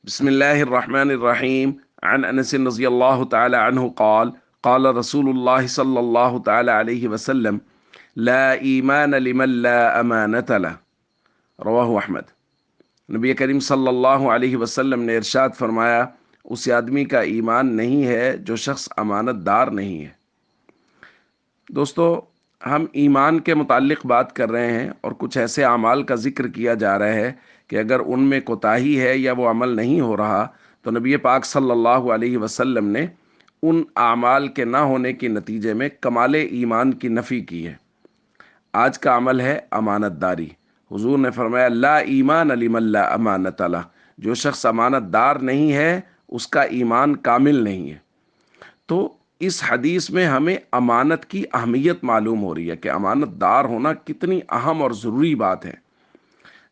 بسم الله الرحمن الرحيم. عن أنس رضي الله تعالى عنه قال قال رسول الله صلى الله تعالى عليه وسلم لا ایمان لمن لا امانت له، رواہ احمد۔ نبی کریم صلی اللہ علیہ وسلم نے ارشاد فرمایا، اس آدمی کا ایمان نہیں ہے جو شخص امانت دار نہیں ہے۔ دوستو، ہم ایمان کے متعلق بات کر رہے ہیں اور کچھ ایسے اعمال کا ذکر کیا جا رہا ہے کہ اگر ان میں کوتاہی ہے یا وہ عمل نہیں ہو رہا تو نبی پاک صلی اللہ علیہ وسلم نے ان اعمال کے نہ ہونے کے نتیجے میں کمال ایمان کی نفی کی ہے۔ آج کا عمل ہے امانت داری۔ حضور نے فرمایا لا ایمان لمن لا امانت له، جو شخص امانت دار نہیں ہے اس کا ایمان کامل نہیں ہے۔ تو اس حدیث میں ہمیں امانت کی اہمیت معلوم ہو رہی ہے کہ امانت دار ہونا کتنی اہم اور ضروری بات ہے۔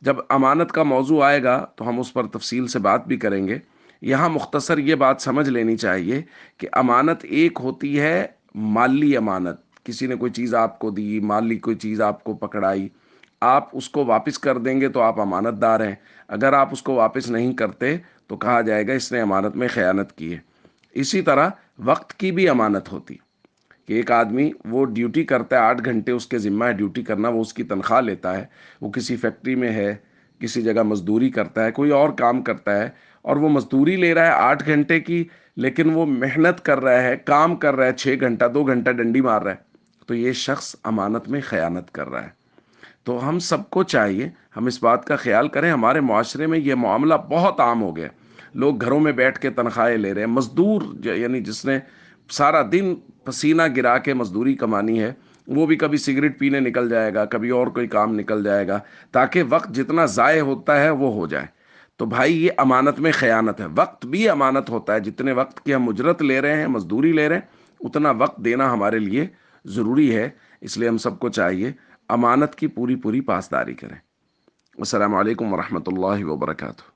جب امانت کا موضوع آئے گا تو ہم اس پر تفصیل سے بات بھی کریں گے۔ یہاں مختصر یہ بات سمجھ لینی چاہیے کہ امانت ایک ہوتی ہے مالی امانت، کسی نے کوئی چیز آپ کو دی، مالی کوئی چیز آپ کو پکڑائی، آپ اس کو واپس کر دیں گے تو آپ امانت دار ہیں۔ اگر آپ اس کو واپس نہیں کرتے تو کہا جائے گا اس نے امانت میں خیانت کی ہے۔ اسی طرح وقت کی بھی امانت ہوتی کہ ایک آدمی وہ ڈیوٹی کرتا ہے، 8 گھنٹے اس کے ذمہ ہے ڈیوٹی کرنا، وہ اس کی تنخواہ لیتا ہے، وہ کسی فیکٹری میں ہے، کسی جگہ مزدوری کرتا ہے، کوئی اور کام کرتا ہے اور وہ مزدوری لے رہا ہے 8 گھنٹے کی، لیکن وہ محنت کر رہا ہے، کام کر رہا ہے 6 گھنٹہ، 2 گھنٹہ ڈنڈی مار رہا ہے، تو یہ شخص امانت میں خیانت کر رہا ہے۔ تو ہم سب کو چاہیے ہم اس بات کا خیال کریں۔ ہمارے معاشرے میں یہ معاملہ بہت عام ہو گیا، لوگ گھروں میں بیٹھ کے تنخواہیں لے رہے ہیں۔ مزدور یعنی جس نے سارا دن پسینہ گرا کے مزدوری کمانی ہے، وہ بھی کبھی سگریٹ پینے نکل جائے گا، کبھی اور کوئی کام نکل جائے گا، تاکہ وقت جتنا ضائع ہوتا ہے وہ ہو جائے۔ تو بھائی یہ امانت میں خیانت ہے۔ وقت بھی امانت ہوتا ہے، جتنے وقت کی ہم اجرت لے رہے ہیں، مزدوری لے رہے ہیں، اتنا وقت دینا ہمارے لیے ضروری ہے۔ اس لیے ہم سب کو چاہیے امانت کی پوری پاسداری کریں۔ السلام علیکم ورحمۃ اللہ وبرکاتہ۔